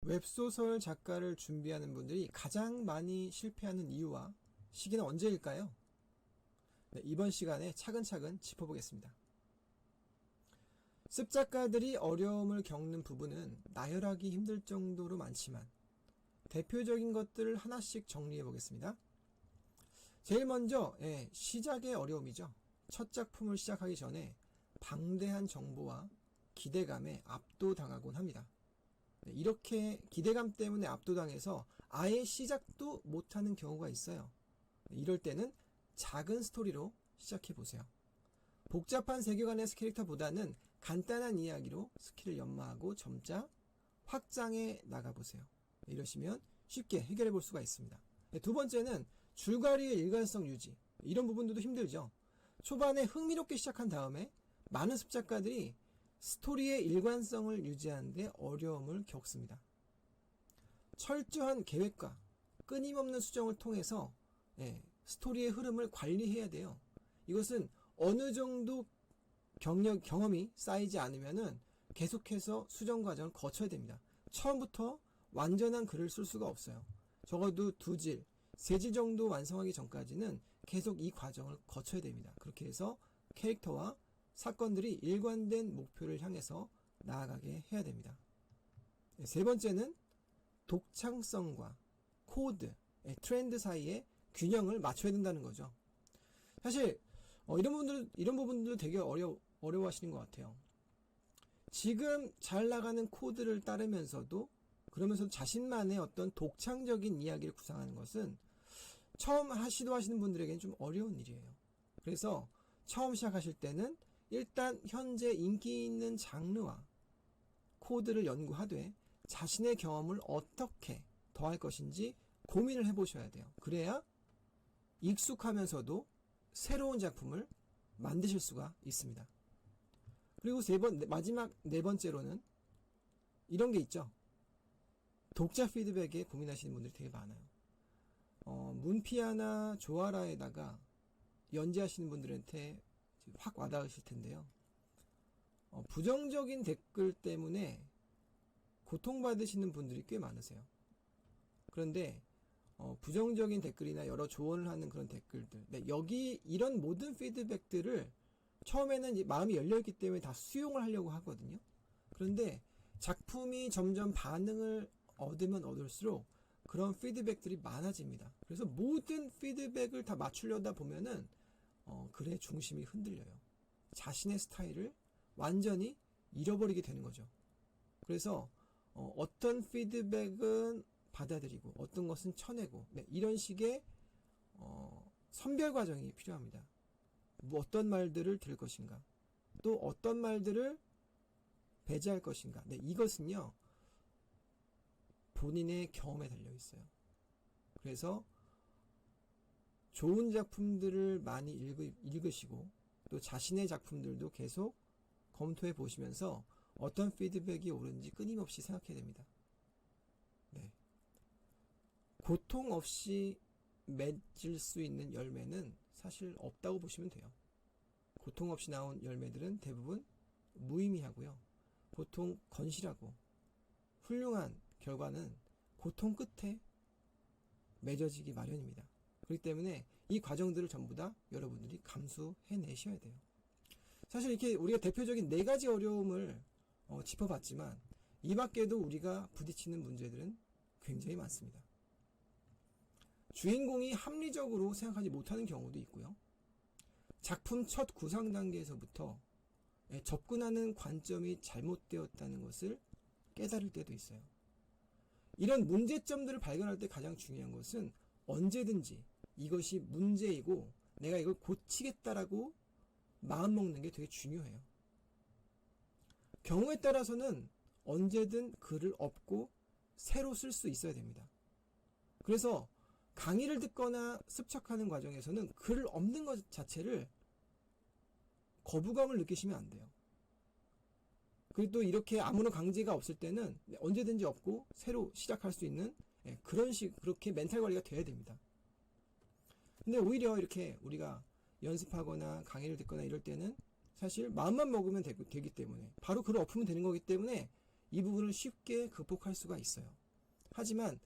웹소설 작가를 준비하는 분들이 가장 많이 실패하는 이유와 시기는 언제일까요? 네, 이번 시간에 차근차근 짚어보겠습니다. 습작가들이 어려움을 겪는 부분은 나열하기 힘들 정도로 많지만 대표적인 것들을 하나씩 정리해 보겠습니다. 제일 먼저 시작의 어려움이죠. 첫 작품을 시작하기 전에 방대한 정보와 기대감에 압도당하곤 합니다. 이렇게 기대감 때문에 압도당해서 아예 시작도 못하는 경우가 있어요. 이럴 때는 작은 스토리로 시작해 보세요. 복잡한 세계관의 캐릭터보다는 간단한 이야기로 스킬을 연마하고 점차 확장해 나가보세요. 이러시면 쉽게 해결해 볼 수가 있습니다. 두 번째는 줄거리의 일관성 유지. 이런 부분들도 힘들죠. 초반에 흥미롭게 시작한 다음에 많은 습작가들이 스토리의 일관성을 유지하는 데 어려움을 겪습니다. 철저한 계획과 끊임없는 수정을 통해서 스토리의 흐름을 관리해야 돼요. 이것은 어느 정도 경험이 쌓이지 않으면은 계속해서 수정 과정을 거쳐야 됩니다. 처음부터 완전한 글을 쓸 수가 없어요. 적어도 2질, 3질 정도 완성하기 전까지는 계속 이 과정을 거쳐야 됩니다. 그렇게 해서 캐릭터와 사건들이 일관된 목표를 향해서 나아가게 해야 됩니다. 세 번째는 독창성과 코드, 트렌드 사이에 균형을 맞춰야 된다는 거죠. 사실 이런 부분들도 되게 어려워하시는 것 같아요. 지금 잘 나가는 코드를 따르면서도 그러면서 자신만의 어떤 독창적인 이야기를 구상하는 것은 처음 시도하시는 분들에게는 좀 어려운 일이에요. 그래서 처음 시작하실 때는 일단 현재 인기 있는 장르와 코드를 연구하되 자신의 경험을 어떻게 더할 것인지 고민을 해보셔야 돼요. 그래야 익숙하면서도 새로운 작품을 만드실 수가 있습니다. 그리고 마지막 네 번째로는 이런 게 있죠. 독자 피드백에 고민하시는 분들이 되게 많아요. 문피아나 조아라에다가 연재하시는 분들한테 확 와닿으실 텐데요. 부정적인 댓글 때문에 고통받으시는 분들이 꽤 많으세요. 그런데 부정적인 댓글이나 여러 조언을 하는 그런 댓글들, 여기 이런 모든 피드백들을 처음에는 마음이 열려있기 때문에 다 수용을 하려고 하거든요. 그런데 작품이 점점 반응을 얻으면 얻을수록 그런 피드백들이 많아집니다. 그래서 모든 피드백을 다 맞추려다 보면은 글의 중심이 흔들려요. 자신의 스타일을 완전히 잃어버리게 되는 거죠. 그래서 어떤 피드백은 받아들이고 어떤 것은 쳐내고 이런 식의 선별 과정이 필요합니다. 어떤 말들을 들을 것인가, 또 어떤 말들을 배제할 것인가. 이것은요 본인의 경험에 달려 있어요. 그래서 좋은 작품들을 많이 읽으시고 또 자신의 작품들도 계속 검토해 보시면서 어떤 피드백이 옳은지 끊임없이 생각해야 됩니다. 고통 없이 맺을 수 있는 열매는 사실 없다고 보시면 돼요. 고통 없이 나온 열매들은 대부분 무의미하고요. 보통 건실하고 훌륭한 결과는 고통 끝에 맺어지기 마련입니다. 그렇기 때문에 이 과정들을 전부 다 여러분들이 감수해내셔야 돼요. 사실 이렇게 우리가 대표적인 4가지 어려움을 짚어봤지만 이 밖에도 우리가 부딪히는 문제들은 굉장히 많습니다. 주인공이 합리적으로 생각하지 못하는 경우도 있고요. 작품 첫 구상 단계에서부터 접근하는 관점이 잘못되었다는 것을 깨달을 때도 있어요. 이런 문제점들을 발견할 때 가장 중요한 것은 언제든지 이것이 문제이고 내가 이걸 고치겠다라고 마음먹는 게 되게 중요해요. 경우에 따라서는 언제든 글을 엎고 새로 쓸 수 있어야 됩니다. 그래서 강의를 듣거나 습작하는 과정에서는 글을 엎는 것 자체를 거부감을 느끼시면 안 돼요. 그리고 또 이렇게 아무런 강제가 없을 때는 언제든지 엎고 새로 시작할 수 있는 그렇게 멘탈 관리가 돼야 됩니다. 근데 오히려 이렇게 우리가 연습하거나 강의를 듣거나 이럴 때는 사실 마음만 먹으면 되기 때문에 바로 글을 엎으면 되는 거기 때문에 이 부분을 쉽게 극복할 수가 있어요. 하지만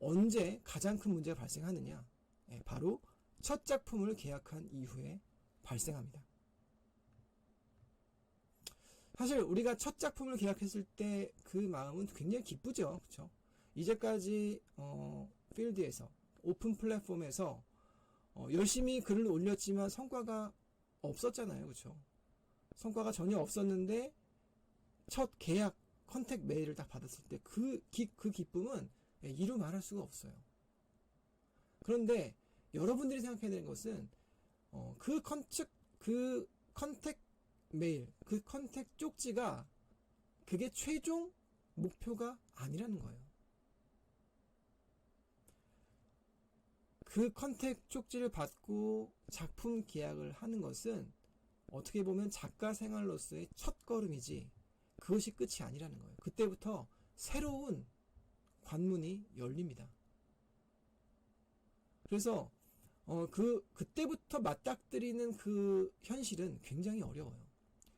언제 가장 큰 문제가 발생하느냐? 바로 첫 작품을 계약한 이후에 발생합니다. 사실 우리가 첫 작품을 계약했을 때 그 마음은 굉장히 기쁘죠. 그렇죠? 이제까지 필드에서 오픈 플랫폼에서 열심히 글을 올렸지만 성과가 없었잖아요. 그렇죠? 성과가 전혀 없었는데 첫 계약 컨택 메일을 딱 받았을 때 그 기쁨은 이루 말할 수가 없어요. 그런데 여러분들이 생각해야 되는 것은 그 컨택 메일, 그 컨택 쪽지가 그게 최종 목표가 아니라는 거예요. 그 컨택 쪽지를 받고 작품 계약을 하는 것은 어떻게 보면 작가 생활로서의 첫 걸음이지 그것이 끝이 아니라는 거예요. 그때부터 새로운 관문이 열립니다. 그래서 그때부터 맞닥뜨리는 그 현실은 굉장히 어려워요.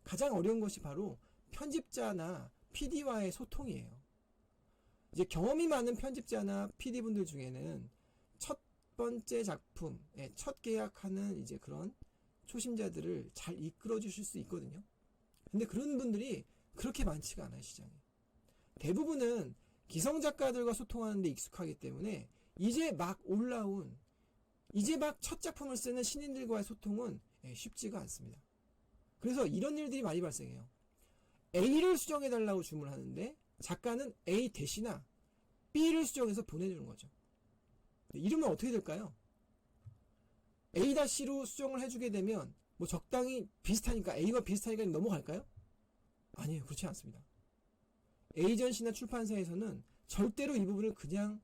가장 어려운 것이 바로 편집자나 PD와의 소통이에요. 이제 경험이 많은 편집자나 PD분들 중에는 첫 번째 작품, 첫 계약하는 이제 그런 초심자들을 잘 이끌어 주실 수 있거든요. 근데 그런 분들이 그렇게 많지가 않아요, 시장에. 대부분은 기성 작가들과 소통하는 데 익숙하기 때문에 이제 막 올라온, 이제 막 첫 작품을 쓰는 신인들과의 소통은 쉽지가 않습니다. 그래서 이런 일들이 많이 발생해요. A를 수정해달라고 주문하는데 작가는 A 대신나 B를 수정해서 보내주는 거죠. 이러면 어떻게 될까요? A-로 수정을 해주게 되면 뭐 적당히 비슷하니까 A와 비슷하니까 넘어갈까요? 아니에요. 그렇지 않습니다. 에이전시나 출판사에서는 절대로 이 부분을 그냥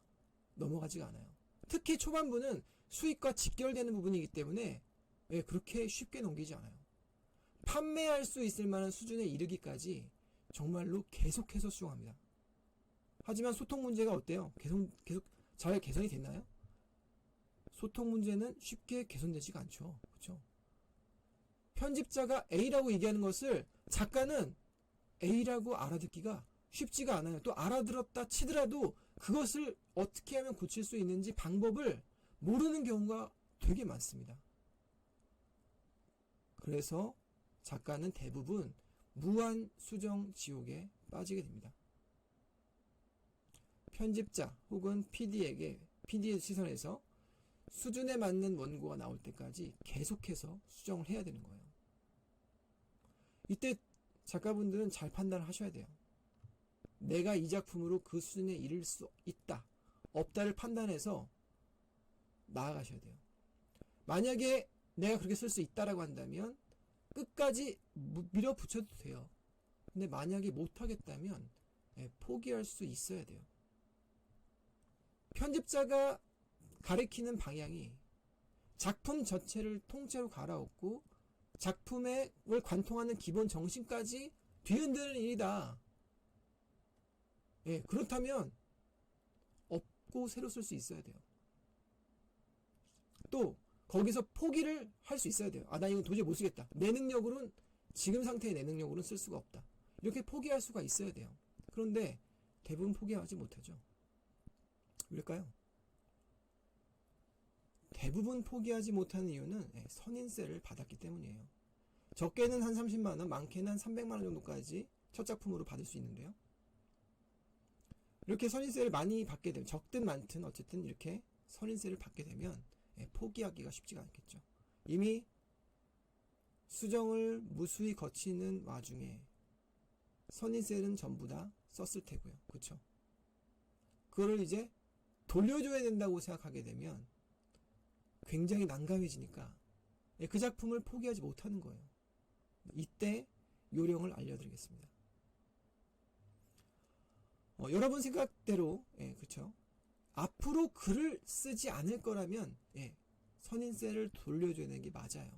넘어가지가 않아요. 특히 초반부는 수익과 직결되는 부분이기 때문에 그렇게 쉽게 넘기지 않아요. 판매할 수 있을 만한 수준에 이르기까지 정말로 계속해서 수정합니다. 하지만 소통 문제가 어때요? 계속 잘 개선이 됐나요? 소통 문제는 쉽게 개선되지가 않죠. 그렇죠? 편집자가 A라고 얘기하는 것을 작가는 A라고 알아듣기가 쉽지가 않아요. 또 알아들었다 치더라도 그것을 어떻게 하면 고칠 수 있는지 방법을 모르는 경우가 되게 많습니다. 그래서 작가는 대부분 무한 수정 지옥에 빠지게 됩니다. 편집자 혹은 PD의 시선에서 수준에 맞는 원고가 나올 때까지 계속해서 수정을 해야 되는 거예요. 이때 작가분들은 잘 판단을 하셔야 돼요. 내가 이 작품으로 그 수준에 이를 수 있다, 없다를 판단해서 나아가셔야 돼요. 만약에 내가 그렇게 쓸 수 있다라고 한다면 끝까지 밀어붙여도 돼요. 근데 만약에 못하겠다면 포기할 수 있어야 돼요. 편집자가 가리키는 방향이 작품 전체를 통째로 갈아엎고 작품을 관통하는 기본 정신까지 뒤흔드는 일이다. 그렇다면 없고 새로 쓸 수 있어야 돼요. 또 거기서 포기를 할 수 있어야 돼요. 나 이건 도저히 못 쓰겠다. 내 능력으로는, 지금 상태의 내 능력으로는 쓸 수가 없다. 이렇게 포기할 수가 있어야 돼요. 그런데 대부분 포기하지 못하죠. 왜일까요? 대부분 포기하지 못하는 이유는 선인세를 받았기 때문이에요. 적게는 한 30만원, 많게는 한 300만원 정도까지 첫 작품으로 받을 수 있는데요. 이렇게 선인세를 많이 받게 되면, 적든 많든 어쨌든 이렇게 선인세를 받게 되면 포기하기가 쉽지가 않겠죠. 이미 수정을 무수히 거치는 와중에 선인세는 전부 다 썼을 테고요. 그렇죠? 그거를 이제 돌려줘야 된다고 생각하게 되면 굉장히 난감해지니까 그 작품을 포기하지 못하는 거예요. 이때 요령을 알려드리겠습니다. 여러분 생각대로 그렇죠? 앞으로 글을 쓰지 않을 거라면 선인세를 돌려줘야 되는 게 맞아요.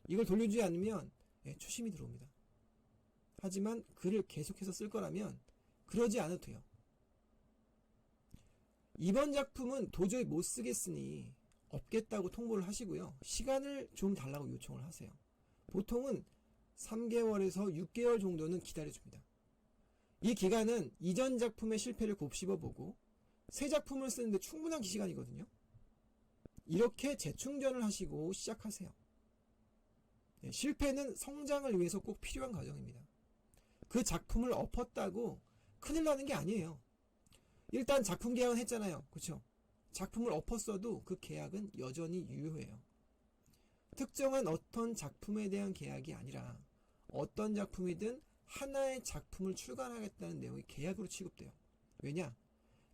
이걸 돌려주지 않으면 초심이 들어옵니다. 하지만 글을 계속해서 쓸 거라면 그러지 않아도 돼요. 이번 작품은 도저히 못 쓰겠으니 없겠다고 통보를 하시고요. 시간을 좀 달라고 요청을 하세요. 보통은 3개월에서 6개월 정도는 기다려줍니다. 이 기간은 이전 작품의 실패를 곱씹어보고 새 작품을 쓰는데 충분한 시간이거든요. 이렇게 재충전을 하시고 시작하세요. 실패는 성장을 위해서 꼭 필요한 과정입니다. 그 작품을 엎었다고 큰일 나는 게 아니에요. 일단 작품 계약은 했잖아요. 그쵸? 작품을 엎었어도 그 계약은 여전히 유효해요. 특정한 어떤 작품에 대한 계약이 아니라 어떤 작품이든 하나의 작품을 출간하겠다는 내용이 계약으로 취급돼요. 왜냐?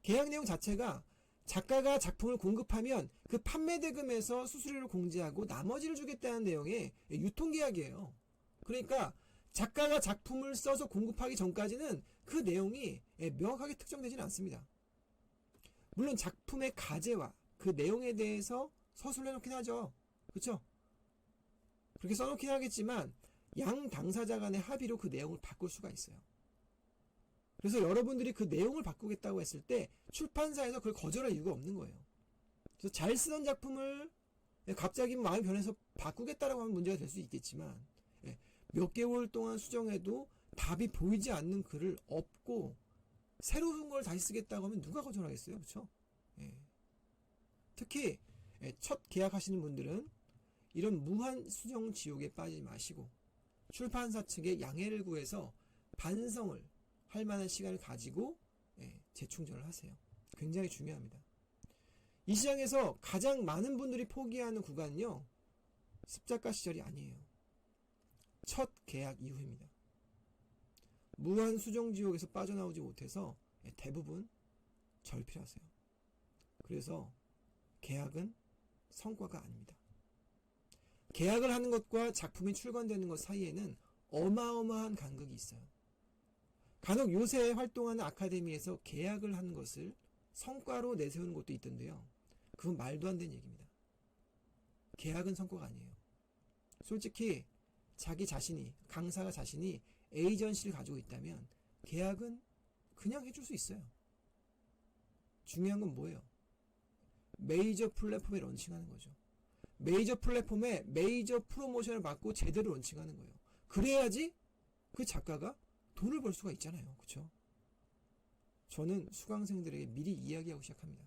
계약 내용 자체가 작가가 작품을 공급하면 그 판매 대금에서 수수료를 공제하고 나머지를 주겠다는 내용의 유통계약이에요. 그러니까 작가가 작품을 써서 공급하기 전까지는 그 내용이 명확하게 특정되지는 않습니다. 물론 작품의 가제와 그 내용에 대해서 서술을 해놓긴 하죠. 그렇죠? 그렇게 써놓긴 하겠지만 양 당사자 간의 합의로 그 내용을 바꿀 수가 있어요. 그래서 여러분들이 그 내용을 바꾸겠다고 했을 때 출판사에서 그걸 거절할 이유가 없는 거예요. 그래서 잘 쓰던 작품을 갑자기 마음이 변해서 바꾸겠다라고 하면 문제가 될 수 있겠지만 몇 개월 동안 수정해도 답이 보이지 않는 글을 엎고 새로운 걸 다시 쓰겠다고 하면 누가 거절하겠어요? 그렇죠? 특히 첫 계약하시는 분들은 이런 무한 수정 지옥에 빠지지 마시고 출판사 측에 양해를 구해서 반성을 할 만한 시간을 가지고 재충전을 하세요. 굉장히 중요합니다. 이 시장에서 가장 많은 분들이 포기하는 구간은요, 습작가 시절이 아니에요. 첫 계약 이후입니다. 무한 수정 지옥에서 빠져나오지 못해서 대부분 절필하세요. 그래서 계약은 성과가 아닙니다. 계약을 하는 것과 작품이 출간되는 것 사이에는 어마어마한 간극이 있어요. 간혹 요새 활동하는 아카데미에서 계약을 하는 것을 성과로 내세우는 것도 있던데요. 그건 말도 안 되는 얘기입니다. 계약은 성과가 아니에요. 솔직히 자기 자신이, 강사가 자신이 에이전시를 가지고 있다면 계약은 그냥 해줄 수 있어요. 중요한 건 뭐예요? 메이저 플랫폼에 런칭하는 거죠. 메이저 플랫폼에 메이저 프로모션을 받고 제대로 런칭하는 거예요. 그래야지 그 작가가 돈을 벌 수가 있잖아요. 그렇죠? 저는 수강생들에게 미리 이야기하고 시작합니다.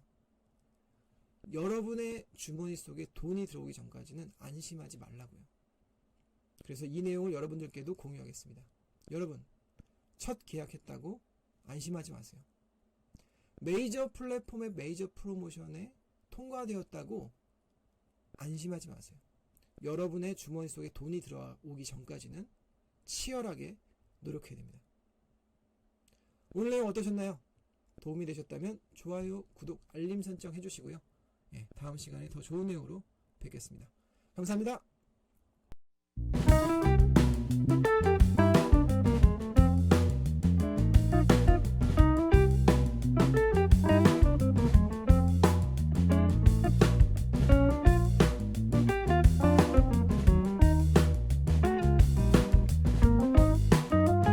여러분의 주머니 속에 돈이 들어오기 전까지는 안심하지 말라고요. 그래서 이 내용을 여러분들께도 공유하겠습니다. 여러분, 첫 계약했다고 안심하지 마세요. 메이저 플랫폼의 메이저 프로모션에 통과되었다고 안심하지 마세요. 여러분의 주머니 속에 돈이 들어오기 전까지는 치열하게 노력해야 됩니다. 오늘 내용 어떠셨나요? 도움이 되셨다면 좋아요, 구독, 알림 설정 해주시고요. 다음 시간에 더 좋은 내용으로 뵙겠습니다. 감사합니다.